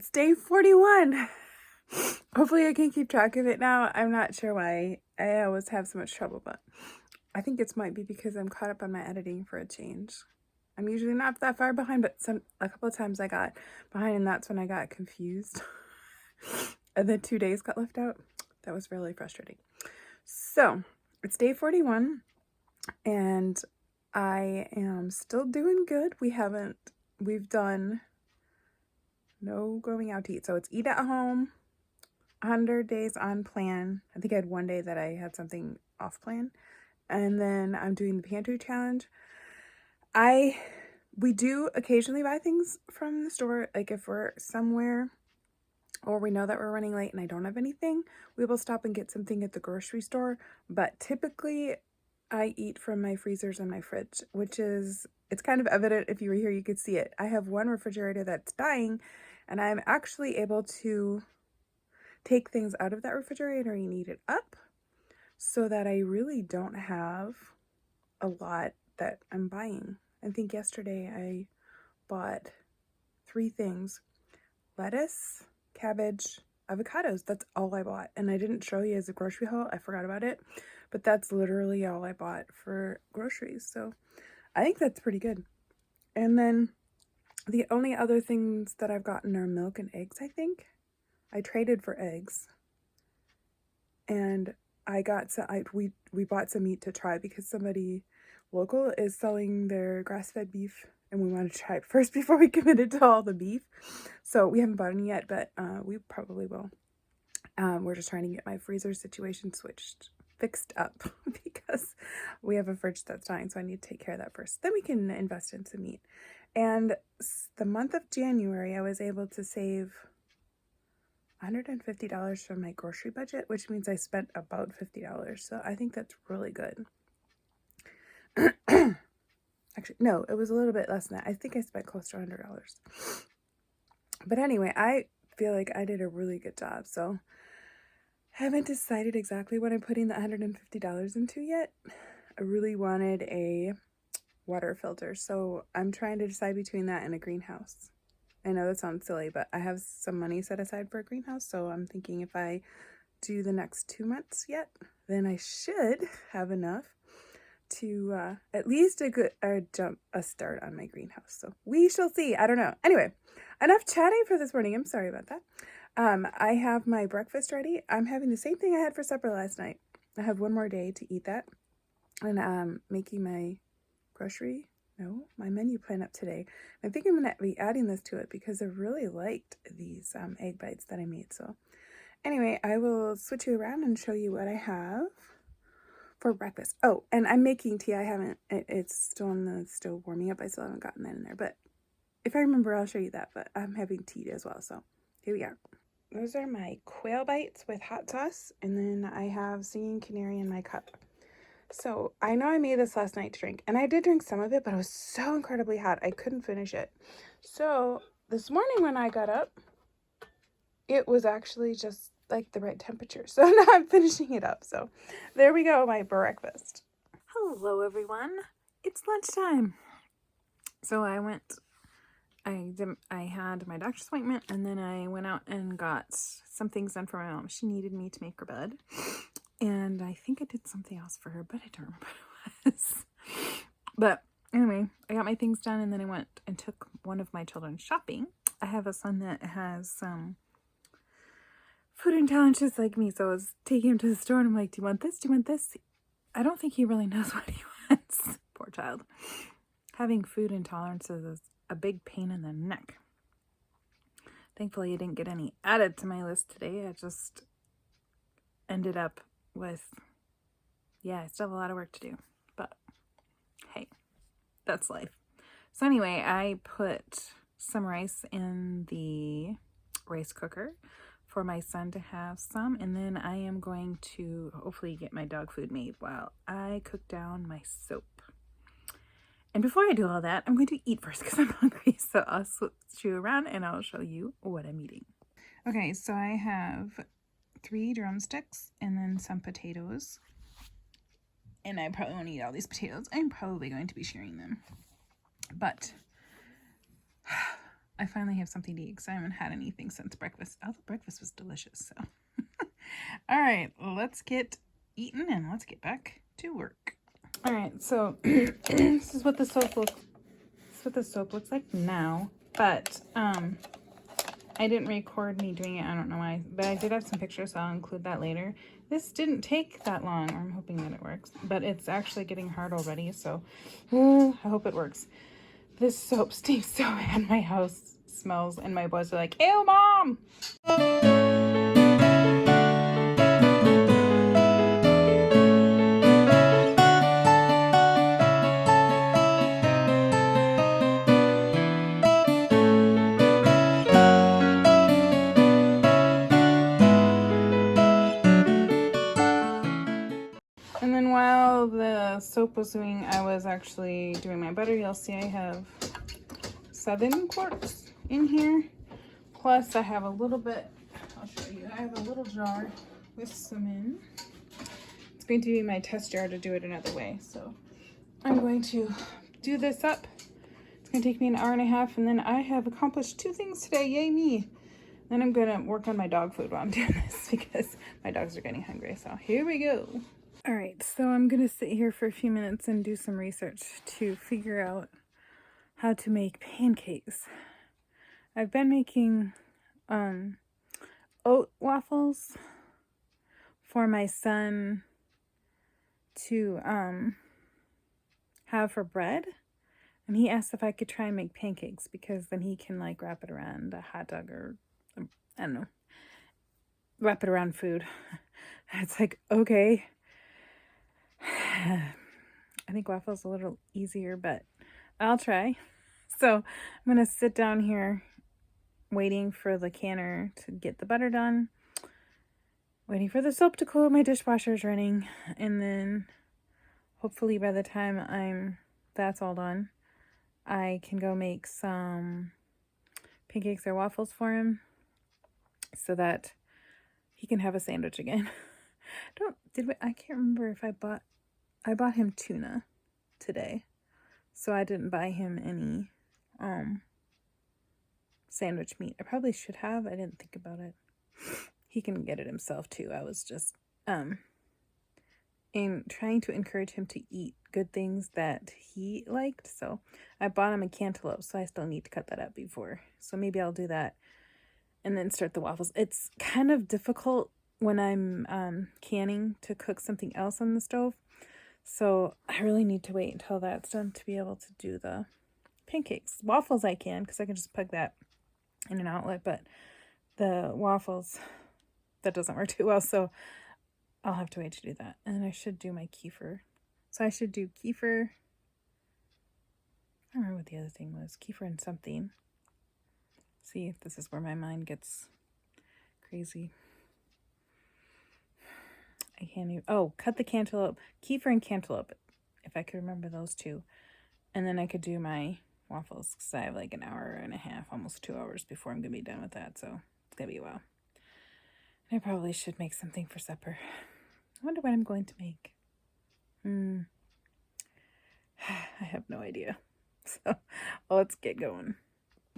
It's day 41. Hopefully I can keep track of it now. I'm not sure why I always have so much trouble, but I think it might be because I'm caught up on my editing for a change. I'm usually not that far behind, but a couple of times I got behind, and that's when I got confused. And then 2 days got left out. That was really frustrating. So it's day 41, and I am still doing good. We've done no going out to eat. So it's eat at home, 100 days on plan. I think I had one day that I had something off plan. And then I'm doing the pantry challenge. We do occasionally buy things from the store. Like if we're somewhere or we know that we're running late and I don't have anything, we will stop and get something at the grocery store. But typically I eat from my freezers and my fridge, it's kind of evident. If you were here, you could see it. I have one refrigerator that's dying, and I'm actually able to take things out of that refrigerator and heat it up so that I really don't have a lot that I'm buying. I think yesterday I bought 3 things: lettuce, cabbage, avocados. That's all I bought. And I didn't show you as a grocery haul. I forgot about it. But that's literally all I bought for groceries. So I think that's pretty good. And then the only other things that I've gotten are milk and eggs, I think. I traded for eggs. And we bought some meat to try because somebody local is selling their grass-fed beef, and we wanted to try it first before we committed to all the beef. So we haven't bought any yet, but we probably will. We're just trying to get my freezer situation fixed up because we have a fridge that's dying, so I need to take care of that first. Then we can invest in some meat. And the month of January, I was able to save $150 from my grocery budget, which means I spent about $50. So I think that's really good. Actually, no, it was a little bit less than that. I think I spent close to $100. But anyway, I feel like I did a really good job. So I haven't decided exactly what I'm putting the $150 into yet. I really wanted a water filter, so I'm trying to decide between that and a greenhouse. I know that sounds silly, but I have some money set aside for a greenhouse, so I'm thinking if I do the next 2 months yet, then I should have enough to at least a start on my greenhouse. So we shall see. I don't know. Anyway, enough chatting for this morning. I'm sorry about that. I have my breakfast ready. I'm having the same thing I had for supper last night. I have one more day to eat that. And I'm making my menu plan up today. I think I'm going to be adding this to it because I really liked these egg bites that I made. So anyway, I will switch you around and show you what I have for breakfast. Oh, and I'm making tea. It's still on the stove warming up. I still haven't gotten that in there, but if I remember, I'll show you that. But I'm having tea as well. So here we are. Those are my quail bites with hot sauce, and then I have singing canary in my cup. So I know I made this last night to drink, and I did drink some of it, but it was so incredibly hot I couldn't finish it. So this morning when I got up, it was actually just like the right temperature. So now I'm finishing it up. So there we go, my breakfast. Hello everyone. It's lunchtime. So I had my doctor's appointment, and then I went out and got some things done for my mom. She needed me to make her bed. And I think I did something else for her, but I don't remember what it was. But anyway, I got my things done, and then I went and took one of my children shopping. I have a son that has some food intolerances like me, so I was taking him to the store, and I'm like, do you want this? Do you want this? I don't think he really knows what he wants. Poor child. Having food intolerances is a big pain in the neck. Thankfully, I didn't get any added to my list today. I just ended up with, I still have a lot of work to do, but hey, that's life. So anyway, I put some rice in the rice cooker for my son to have some, and then I am going to hopefully get my dog food made while I cook down my soap. And before I do all that, I'm going to eat first because I'm hungry. So I'll switch you around and I'll show you what I'm eating. Okay, so I have 3 drumsticks and then some potatoes. And I probably won't eat all these potatoes. I'm probably going to be sharing them. But I finally have something to eat because I haven't had anything since breakfast. Oh, the breakfast was delicious. So, all right, let's get eaten and let's get back to work. All right, so this is what the soap looks. This is what the soap looks like now. But I didn't record me doing it. I don't know why, but I did have some pictures, so I'll include that later. This didn't take that long. I'm hoping that it works, but it's actually getting hard already, so I hope it works. This soap stinks so bad. My house smells, and my boys are like, "Ew, Mom!" And then while the soap was doing, I was actually doing my butter. You'll see I have 7 quarts in here. Plus I have a little bit, I'll show you. I have a little jar with some in. It's going to be my test jar to do it another way. So I'm going to do this up. It's going to take me an hour and a half. And then I have accomplished 2 things today. Yay me. Then I'm going to work on my dog food while I'm doing this because my dogs are getting hungry. So here we go. All right, so I'm going to sit here for a few minutes and do some research to figure out how to make pancakes. I've been making oat waffles for my son to have for bread. And he asked if I could try and make pancakes because then he can like wrap it around a hot dog or, I don't know, wrap it around food. It's like, okay. I think waffles a little easier, but I'll try. So I'm going to sit down here waiting for the canner to get the butter done, waiting for the soap to cool, my dishwasher's running, and then hopefully by the time that's all done, I can go make some pancakes or waffles for him so that he can have a sandwich again. I can't remember if I bought him tuna today, so I didn't buy him any sandwich meat. I probably should have. I didn't think about it. He can get it himself too. I was just in trying to encourage him to eat good things that he liked. So I bought him a cantaloupe, so I still need to cut that up before. So maybe I'll do that and then start the waffles. It's kind of difficult when I'm canning to cook something else on the stove. So I really need to wait until that's done to be able to do the pancakes. Waffles I can, because I can just plug that in an outlet, but the waffles, that doesn't work too well, so I'll have to wait to do that. And I should do my kefir. So I should do kefir. I don't remember what the other thing was. Kefir and something. See if this is where my mind gets crazy. I can't even. Oh, cut the cantaloupe. Kefir and cantaloupe. If I could remember those 2. And then I could do my waffles because I have like an hour and a half, almost 2 hours before I'm going to be done with that. So it's going to be a while. I probably should make something for supper. I wonder what I'm going to make. I have no idea. So let's get going.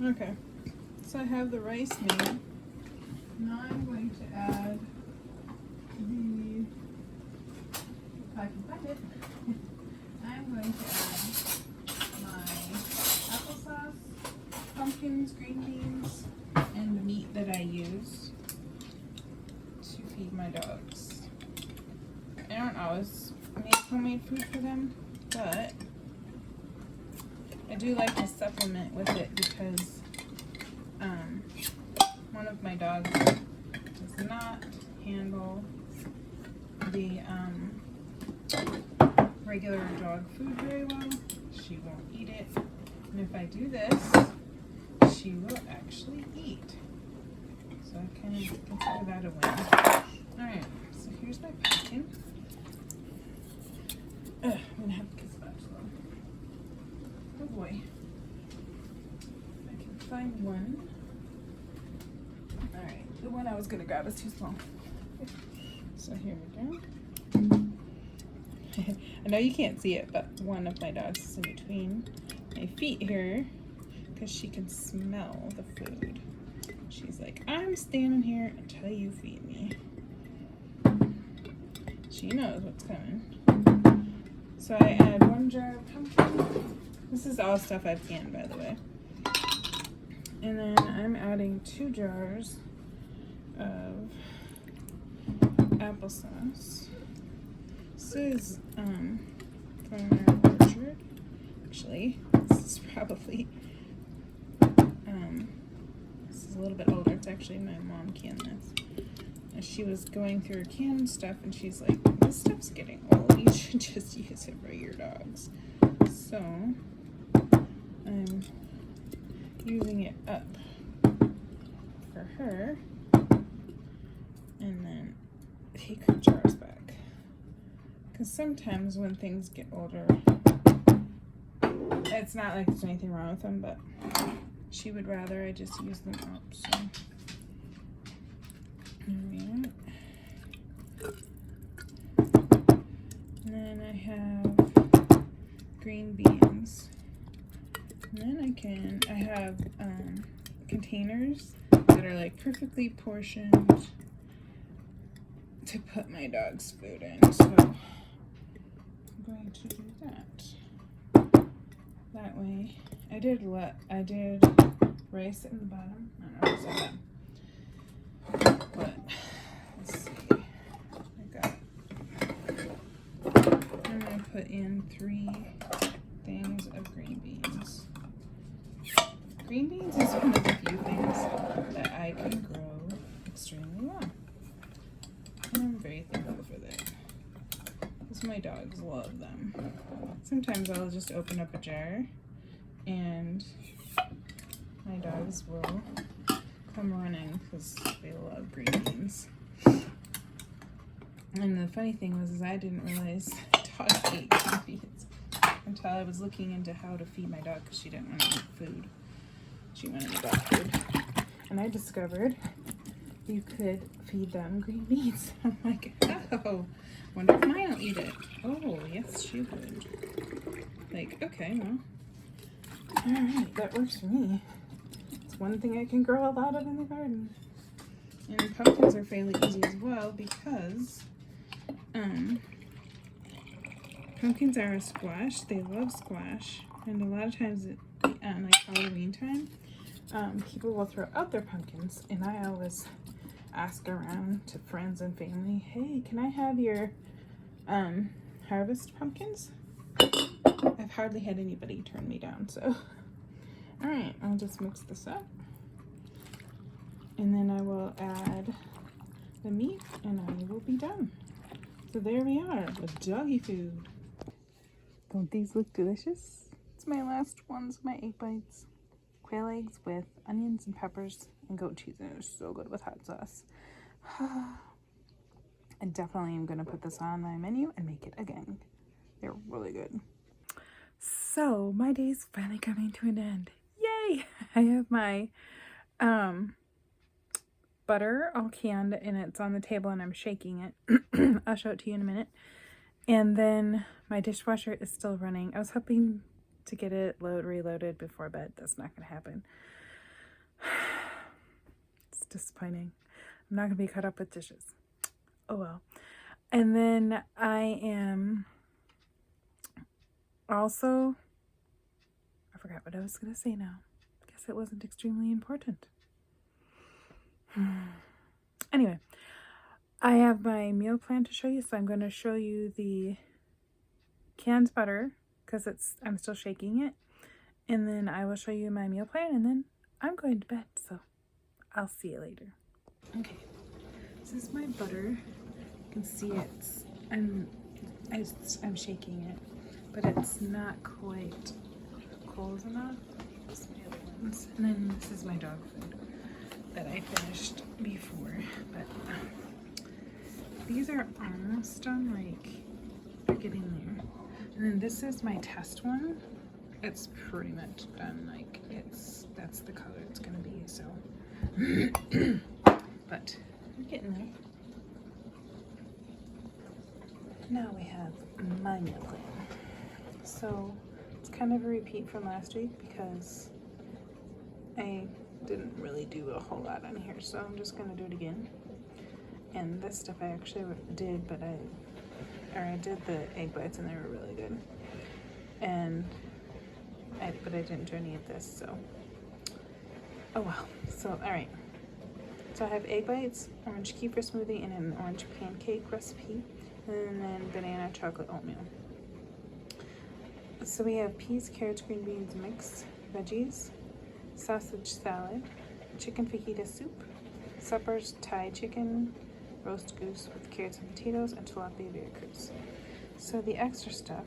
Okay. So I have the rice made. Now I'm going to add if I can find it, I'm going to add my applesauce, pumpkins, green beans, and the meat that I use to feed my dogs. I don't always make homemade food for them, but I do like to supplement with it because one of my dogs does not handle the regular dog food very well. She won't eat it. And if I do this, she will actually eat. So I kind of consider that a win. Alright, so here's my pumpkin. I'm going to have to kiss a spatula. Oh boy. I can find one. Alright, the one I was going to grab is too small. So here we go. I know you can't see it, but one of my dogs is in between my feet here. because she can smell the food. She's like, I'm standing here until you feed me. She knows what's coming. So I add 1 jar of pumpkin. This is all stuff I've canned, by the way. And then I'm adding 2 jars of applesauce. This is from our orchard. Actually, this is probably this is a little bit older. It's actually my mom canned this. And she was going through her canned stuff, and she's like, "This stuff's getting old. You should just use it for your dogs." So I'm using it up for her, and then take her jars back. Because sometimes when things get older, it's not like there's anything wrong with them, but she would rather I just use them up. So alright. And then I have green beans. And then I have containers that are like perfectly portioned to put my dog's food in. So I'm going to do that. That way, I did rice in the bottom. I don't know if I said that. But let's see. I'm gonna put in 3 things of green beans. Green beans is one of the few things that I can grow extremely well. And I'm very thankful for that. Because my dogs love them. Sometimes I'll just open up a jar and my dogs will come running because they love green beans. And the funny thing was I didn't realize dogs ate green beans until I was looking into how to feed my dog because she didn't want to eat food. She wanted dog food. And I discovered you could feed them green beans. I'm like, oh, wonder if mine will eat it. Oh, yes, she would. Like, okay, well, alright, that works for me. It's one thing I can grow a lot of in the garden. And pumpkins are fairly easy as well because pumpkins are a squash. They love squash. And a lot of times at like Halloween time, people will throw out their pumpkins. And I always ask around to friends and family, hey, can I have your harvest pumpkins? I've hardly had anybody turn me down, so. Alright, I'll just mix this up. And then I will add the meat and I will be done. So there we are, with doggy food. Don't these look delicious? It's my last ones, my 8 bites. Quail eggs with onions and peppers and goat cheese, and it's so good with hot sauce. I definitely am going to put this on my menu and make it again. They're really good. So my day's finally coming to an end. Yay! I have my butter all canned and it's on the table and I'm shaking it. I'll show it to you in a minute. And then my dishwasher is still running. I was hoping to get it reloaded before bed. That's not going to happen. It's disappointing. I'm not going to be caught up with dishes. Oh well. And then I am also, I forgot what I was going to say now. I guess it wasn't extremely important. Anyway, I have my meal plan to show you. So I'm going to show you the canned butter because I'm still shaking it. And then I will show you my meal plan and then I'm going to bed. So I'll see you later. Okay, this is my butter. You can see I'm shaking it, but it's not quite cold enough. Just my other ones. And then this is my dog food that I finished before, but these are almost done, like they're getting there. And then this is my test one. It's pretty much done, like that's the color it's gonna be, so but we're getting there. Now we have my meal plan. So it's kind of a repeat from last week because I didn't really do a whole lot on here, so I'm just gonna do it again. And this stuff I actually did, but I did the egg bites and they were really good. But I didn't do any of this, so oh well. So all right. So I have egg bites, orange kefir smoothie, and an orange pancake recipe, and then banana chocolate oatmeal. So we have peas, carrots, green beans, mixed veggies, sausage salad, chicken fajita soup, suppers, Thai chicken, roast goose with carrots and potatoes, and tilapia veracruz. So the extra stuff,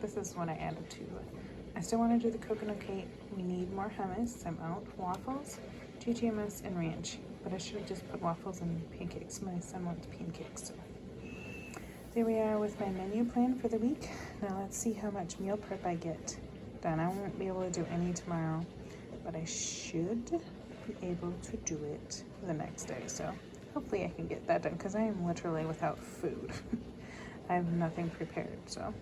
this is what I added to it. I still want to do the coconut cake. We need more hummus. I'm out. Waffles, GTMS, and ranch. But I should have just put waffles and pancakes. My son wants pancakes. So there we are with my menu plan for the week. Now let's see how much meal prep I get done. I won't be able to do any tomorrow, but I should be able to do it the next day. So hopefully I can get that done because I am literally without food. I have nothing prepared. So